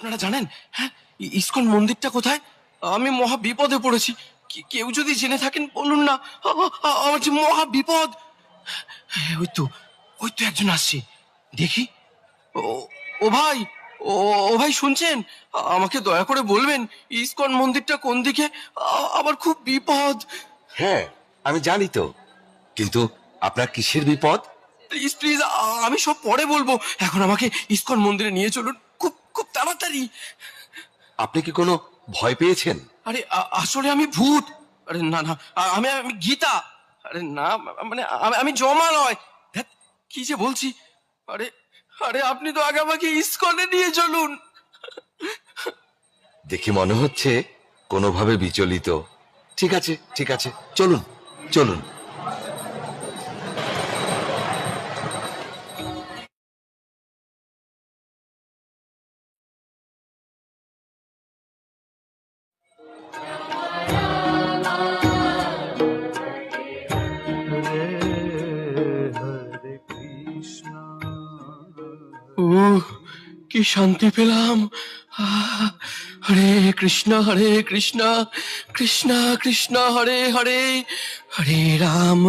আপনারা জানেন? হ্যাঁ, ইসকন মন্দিরটা কোথায়? আমি মহা বিপদে পড়েছি। কেউ যদি জেনে থাকেন বলুন না। আমার যে মহা বিপদ। হ্যাঁ, ওই তো একজন আসছে। দেখি। ও ও ভাই, ও ও ভাই শুনছেন? আমাকে দয়া করে বলবেন ইসকন মন্দিরটা কোন দিকে? আমার খুব বিপদ। হ্যাঁ, আমি জানি তো, কিন্তু আপনার কিসের বিপদ? প্লিজ প্লিজ, আমি সব পরে বলবো। এখন আমাকে ইসকন মন্দিরে নিয়ে চলুন, খুব খুব তাড়াতাড়ি। আপনি কি কোনো ভয় পেয়েছেন? আরে আসলে আমি ভূত। আরে না না, আমি গীতা। আরে না, মানে আমি জমা নয়। ধ্যাৎ, কি যে বলছি। আরে আরে আপনি তো আগে আমাকে ইসকনে নিয়ে চলুন। দেখে মনে হচ্ছে কোনোভাবে বিচলিত। ঠিক আছে ঠিক আছে, চলুন চলুন। কি শান্তি পেলাম। হরে কৃষ্ণ কৃষ্ণ কৃষ্ণ হরে হরে, হরে রাম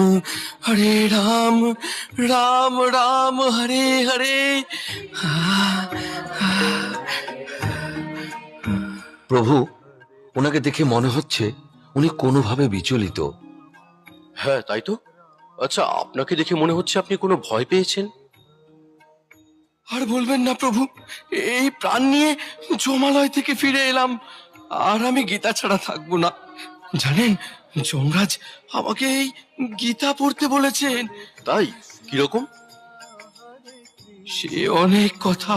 রাম রাম হরে হরে। প্রভু, ওনাকে দেখে মনে হচ্ছে উনি কোনোভাবে বিচলিত। হ্যাঁ তাই তো। আচ্ছা, আপনাকে দেখে মনে হচ্ছে আপনি কোনো ভয় পেয়েছেন। আর বলবেন না প্রভু, এই প্রাণ নিয়ে জমালয় থেকে ফিরে এলাম, আর আমি গীতা ছাড়া থাকবো না। জানেন, যমরাজ আমাকে এই গীতা পড়তে বলেছেন। তাই? কিরকম? সে অনেক কথা।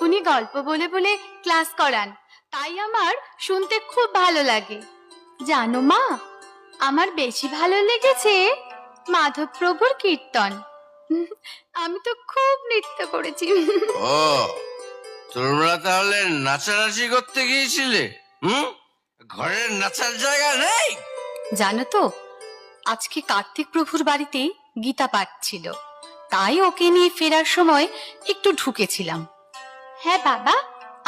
উনি গল্প বলে বলে ক্লাস করান, তাই আমার শুনতে খুব ভালো লাগে। জানো মা, আমার বেশি ভালো লেগেছে মাধব প্রভুর কীর্তন। আমি তো খুব নৃত্য করেছি। ও, তোমরা তাহলে নাচানাচি করতে গিয়েছিলে? ঘরের নাচার জায়গা নেই? জানো তো, আজকে কার্তিক প্রভুর বাড়িতে গীতা পাঠ ছিল, তাই ওকে নিয়ে ফেরার সময় একটু ঢুকেছিলাম। হ্যাঁ বাবা,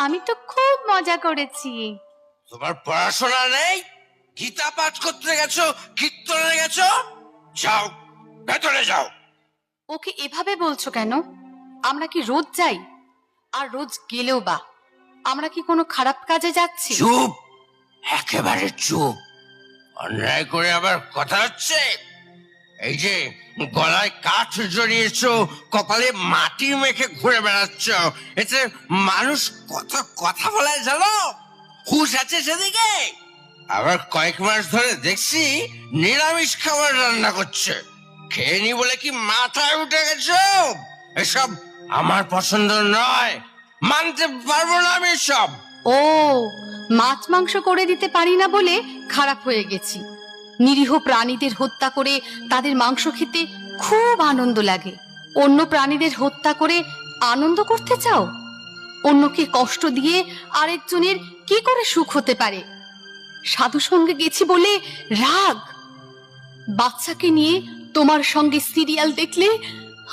আমি তো খুব মজা করেছি। তোমার পড়াশোনা নেই? গীতা পাঠ করতে গেছো, কীর্তনে গেছো? যাও, ভেতরে যাও। ওকে এভাবে বলছো কেন? আমরা কি রোজ যাই? আর রোজ গেলেও বা আমরা কি কোনো খারাপ কাজে যাচ্ছি? চুপ, একেবারে চুপ। অন্যায় করে আবার কথা হচ্ছে। এই যে গলায় কাঠ জড়িয়েছো, কপালে মাটি মেখে ঘুরে বেড়াচ্ছ, এতে মানুষ কত কথা বলে জানো? হুঁশ আছে সেদিকে? আবার কয়েক মাস ধরে দেখছি নিরামিষ খাবার রান্না করছে। খেয়ে নি বলে কি মাথায় উঠে গেছো? এসব আমার পছন্দ নয়, মানতে পারবো না আমি সব। ও, মাছ মাংস করে দিতে পারি না বলে খারাপ হয়ে গেছি। নিরীহ প্রাণীদের হত্যা করে তাদের মাংস খেতে খুব আনন্দ লাগে। অন্য প্রাণীদের হত্যা করে আনন্দ করতে চাও? অন্যকে কষ্ট দিয়ে আরেকজনের কি করে সুখ হতে পারে? সাধু সঙ্গে গেছি বলে রাগ? বাচ্চাকে নিয়ে তোমার সঙ্গে সিরিয়াল দেখলে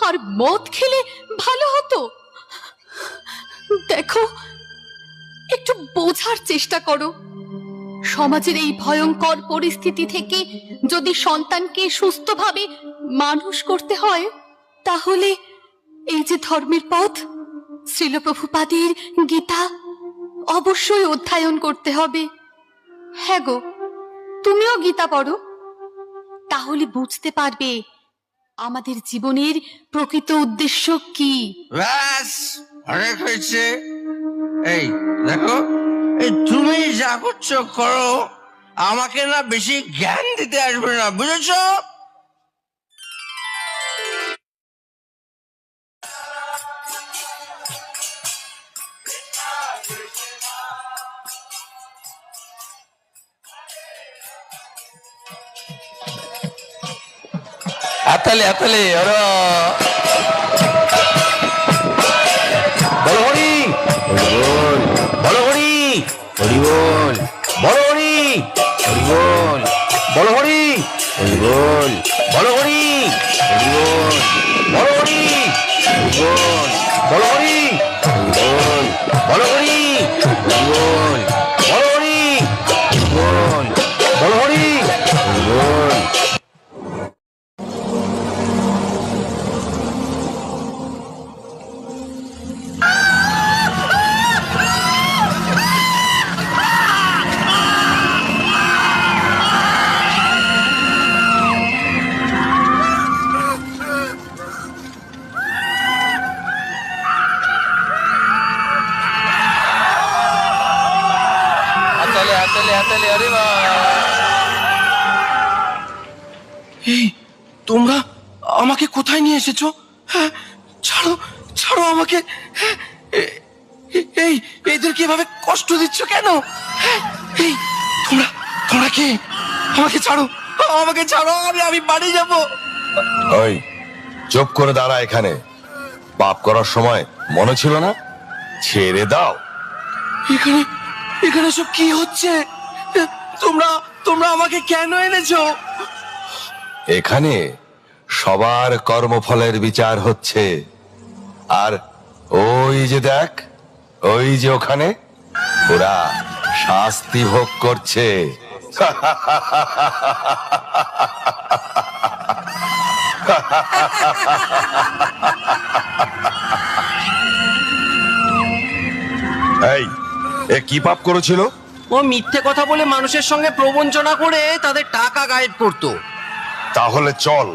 আর মদ খেলে ভালো হতো। দেখো, একটু বোঝার চেষ্টা করো। সমাজের এই ভয়ঙ্কর পরিস্থিতি থেকে যদি সন্তানকে সুস্থভাবে মানুষ করতে হয়, তাহলে এই যে ধর্মের পথ, শ্রীল প্রভুপাদের গীতা অবশ্যই অধ্যয়ন করতে হবে। হ্যাঁ গো, তুমিও গীতা পড়ো, তাহলে বুঝতে পারবে আমাদের জীবনের প্রকৃত উদ্দেশ্য কি। ব্যাস, অনেক হয়েছে। এই দেখো, এই তুমি যা করছো করো, আমাকে না বেশি জ্ঞান দিতে আসবে না, বুঝেছো? হাততালি হাততালি, ওরা বলো হরি বল, বলো হরি হরি বল, বলো হরি হরি বল, বলো হরি হরি বল, বলো হরি হরি বল, বলো হরি হাতালে হাতালে ওরে বাবা। এই তোমরা আমাকে কোথায় নিয়ে এসেছো? হ্যাঁ, ছাড়ো ছাড়ো আমাকে। হ্যাঁ, এই এদেরকে এভাবে কষ্ট দিচ্ছ কেন? হ্যাঁ, এই তোমরা তোমরা কে? আমাকে ছাড়ো, আমাকে ছাড়ো, আমি বাড়ি যাব। ওই চুপ করে দাঁড়া এখানে। পাপ করার সময় মনে ছিল না? ছেড়ে দাও। এখানে এখানে সব কি হচ্ছে? তোমরা তোমরা আমাকে কেন এনেছো? এখানে সবার কর্মফলের বিচার হচ্ছে। আর ওই যে দেখ, ওই যে ওখানে ওরা শাস্তি ভোগ করছে। এই এ কি পাপ করেছিল? ও মিথ্যে কথা বলে মানুষের সঙ্গে প্রবঞ্চনা করে তাদের টাকা গায়েব করতো। তাহলে চল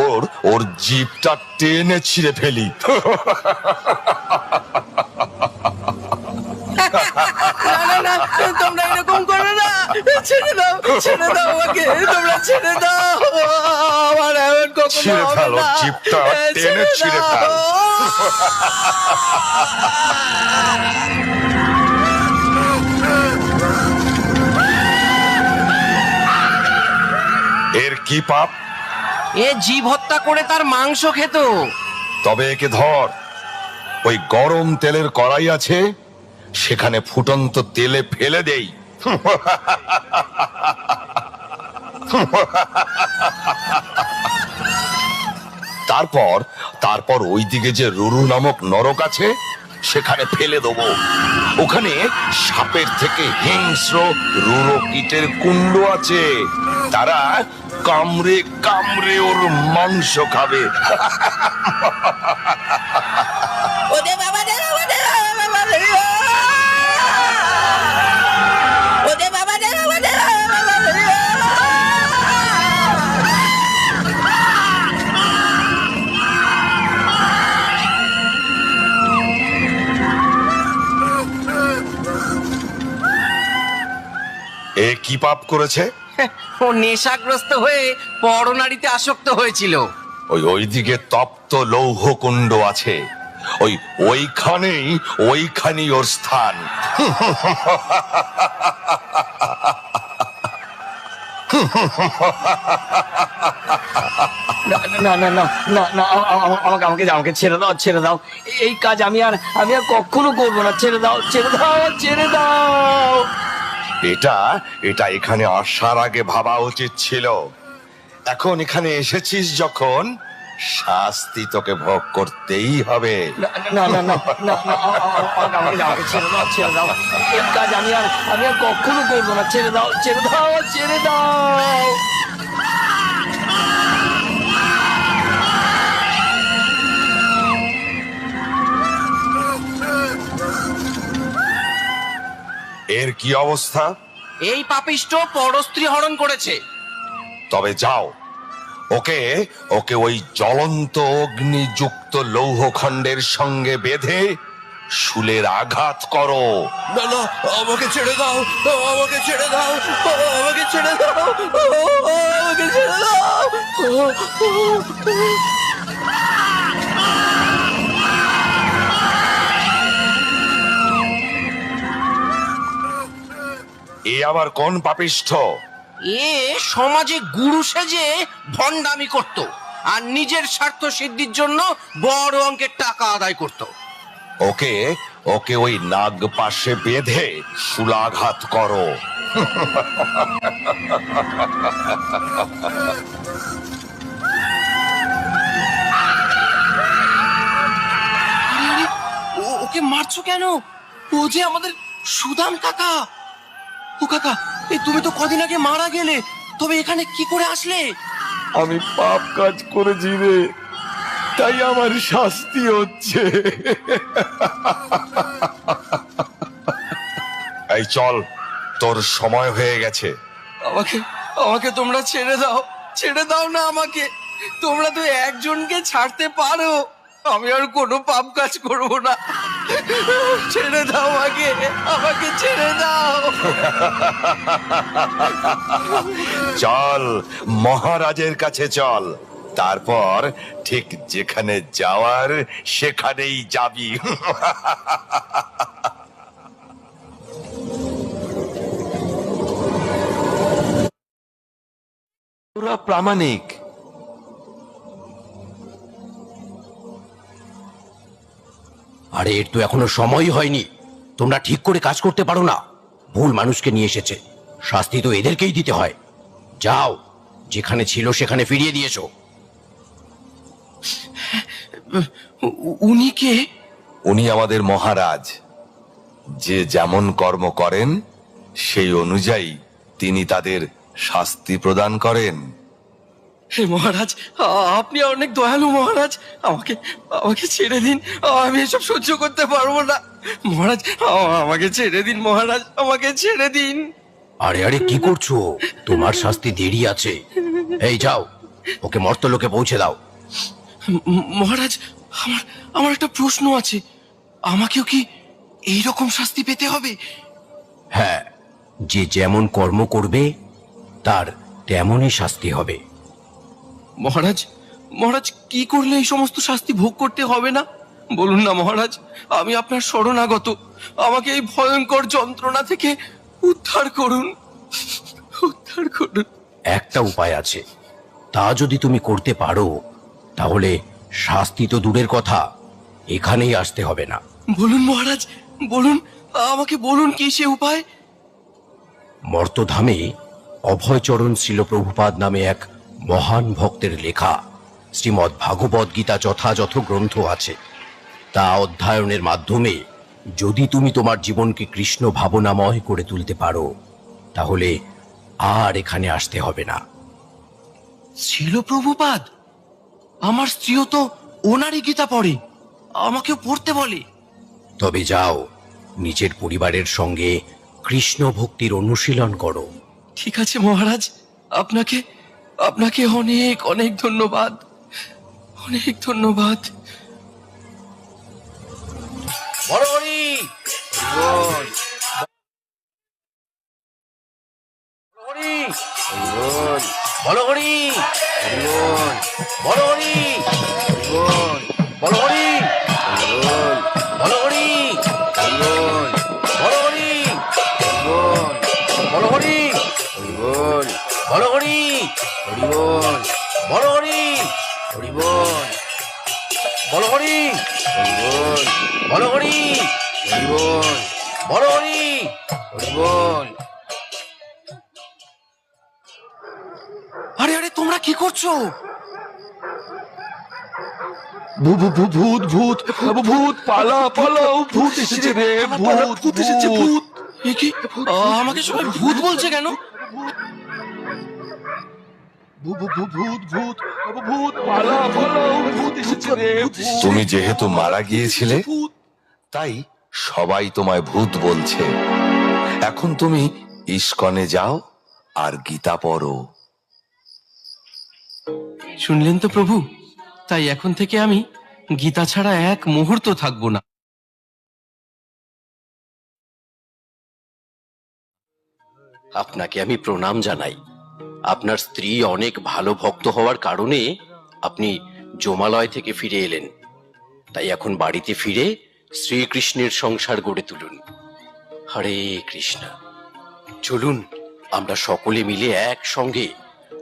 ওর ওর জিভটা টেনে ছিঁড়ে ফেলি। না না না, তোমরা এরকম করো না, ছেড়ে দাও আমাকে, তোমরা ছেড়ে দাও। আমার এমন কখনো ছিঁড়ে হবে ফেল, ওর না। জিভটা টেনে ছিঁড়ে ফেল। দাও। এর কি পাপ? এ জীব হত্যা করে তার মাংস খেত। তবে একে ধর, ওই গরম তেলের কড়াই আছে, সেখানে ফুটন্ত তেলে ফেলে দেই। তারপর তারপর ওইদিকে যে রুরু নামক নরক আছে, সেখানে ফেলে দেবো। ওখানে সাপের থেকে হিংস্র রুরো কীটের কুণ্ড আছে, তারা কামড়ে কামড়ে ওর মাংস খাবে। ওরে বাবা রে, ওরে বাবা রে, ওরে বাবা রে, ওরে বাবা রে। এ কি পাপ করেছে? ও নেশাগ্রস্ত হয়ে পরনারীতে আসক্ত হয়েছিল। ওইদিকে তপ্ত লৌহ কুণ্ড আছে, ওইখানেই ওর স্থান। না না না না না না, আমাকে আমাকে আমাকে ছেড়ে দাও। এই কাজ আমি আর কখনো করবো না। ছেড়ে দাও। এটা এটা এখানে আসার আগে ভাবা উচিত ছিল। এখন এখানে এসেছিস যখন, শাস্তি তোকে ভোগ করতেই হবে। না না না না না না, আমাকে ছেড়ে দাও। এই কাজ আমি আর কখনো করবো না। ছেড়ে দাও। এর কি অবস্থা? এই পাপিষ্ট পরস্ত্রী হরণ করেছে। তবে যাও, ওকে ওকে ওই জ্বলন্ত অগ্নিযুক্ত লৌহখণ্ডের সঙ্গে বেঁধে শুলের আঘাত করো। না না, আমাকে ছেড়ে দাও, আমাকে ছেড়ে দাও, আমাকে ছেড়ে দাও, আমাকে ছেড়ে দাও। এ আবার কোন পাপিষ্ঠ? এ সমাজে গুরু সেজে ভণ্ডামি করত আর নিজের স্বার্থ সিদ্ধির জন্য বড় অঙ্কের টাকা আদায় করত। ওকে ওকে ওই নাগ পাশে বেঁধে শুলাঘাত করো। ওকে মারছো কেন? ও যে আমাদের সুদাম কাকা। ও কাকা, এই তুমি তো কদিন আগে মারা গেলে, তবে এখানে কি করে আসলে? আমি পাপ কাজ করেছি রে, তাই আমার শাস্তি হচ্ছে। এই চল, তোর সময় হয়ে গেছে। আমাকে আমাকে তোমরা ছেড়ে দাও না আমাকে। তোমরা তো একজনকে ছাড়তে পারো। আমি আর কোনো পাপ কাজ করবো না। ছেড়ে দাও আমাকে, আমাকে ছেড়ে দাও। চল মহারাজের কাছে চল, তারপর ঠিক যেখানে যাওয়ার সেখানেই যাবি। তোরা প্রামাণিক। আরে এর তো এখনো সময় হয়নি, তোমরা ঠিক করে কাজ করতে পারো না। ভুল মানুষকে নিয়ে এসেছে, শাস্তি তো এদেরকেই দিতে হয়। যাও, যেখানে ছিল সেখানে ফিরিয়ে দিয়েছো। উনি কে? উনি আমাদের মহারাজ। যে যেমন কর্ম করেন সেই অনুযায়ী তিনি তাদের শাস্তি প্রদান করেন। হে মহারাজ, আপনি অনেক দয়ালু মহারাজ। আমাকে আমাকে ছেড়ে দিন, আমি এসব সহ্য করতে পারবো না মহারাজ। আমাকে ছেড়ে দিন মহারাজ, আমাকে ছেড়ে দিন। আরে আরে কি করছো? তোমার শাস্তি দেরি আছে। এই যাও, ওকে মর্তলোকে পৌঁছে দাও। মহারাজ, আমার আমার একটা প্রশ্ন আছে। আমাকেও কি এইরকম শাস্তি পেতে হবে? হ্যাঁ, যে যেমন কর্ম করবে তার তেমনই শাস্তি হবে। মহারাজ, মহারাজ কি করলে এই সমস্ত শাস্তি ভোগ করতে হবে না বলুন না মহারাজ। আমি আপনার শরণাগত, আমাকে এই ভয়ঙ্কর যন্ত্রণা থেকে উদ্ধার করুন, উদ্ধার করুন। একটা উপায় আছে, তা যদি তুমি করতে পারো তাহলে শাস্তি তো দূরের কথা, এখানেই আসতে হবে না। বলুন মহারাজ, বলুন, আমাকে বলুন কি সে উপায়। মর্তধামে অভয়চরণ শ্রীল প্রভুপাদ নামে এক মহান ভক্তের লেখা শ্রীমদ্ ভাগবত গীতা যথাযথ গ্রন্থ আছে। তা অধ্যয়নের মাধ্যমে যদি তুমি তোমার জীবনকে কৃষ্ণ ভাবনাময় করে তুলতে পারো তাহলে আর এখানে আসতে হবে না। ছিল প্রভুপাদ? আমার স্ত্রীও তো ওনারই গীতা পড়ে, আমাকেও পড়তে বলে। তবে যাও, নিজের পরিবারের সঙ্গে কৃষ্ণ ভক্তির অনুশীলন করো। ঠিক আছে মহারাজ, আপনাকে আপনাকে অনেক অনেক ধন্যবাদ, অনেক ধন্যবাদ। বড়হরি বড়হরি বড়হরি বড়হরি বড়হরি বড়হরি বড়হরি বড়হরি বড়হরি বড়হরি বড়হরি বড়হরি। আরে আরে তোমরা কি করছো? ভূত ভূত ভূত ভূত পালা পালাও, ভূত এসেছে রে, ভূত এসেছে, ভূত। এ কি, আমাকে সবাই ভূত বলছে কেন? তুমি যেহেতু মারা গিয়েছিলে তাই সবাই তোমায় ভূত বলছে। এখন তুমি ইস্কনে যাও আর গীতা পড়ো। শুনলেন তো প্রভু, তাই এখন থেকে আমি গীতা ছাড়া এক মুহূর্ত থাকবো না। আপনাকে আমি প্রণাম জানাই। আপনার স্ত্রী অনেক ভালো ভক্ত হওয়ার কারণে আপনি জমালয় থেকে ফিরে এলেন। তাই এখন বাড়িতে ফিরে শ্রীকৃষ্ণের সংসার গড়ে তুলুন। হরে কৃষ্ণ। চলুন আমরা সকলে মিলে একসঙ্গে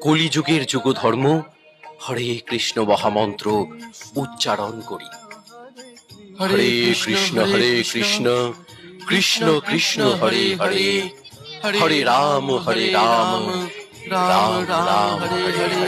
কলিযুগের যুগধর্ম হরে কৃষ্ণ মহামন্ত্র উচ্চারণ করি। হরে কৃষ্ণ কৃষ্ণ কৃষ্ণ হরে হরে, হরে রাম রাম রাম হরে হরে।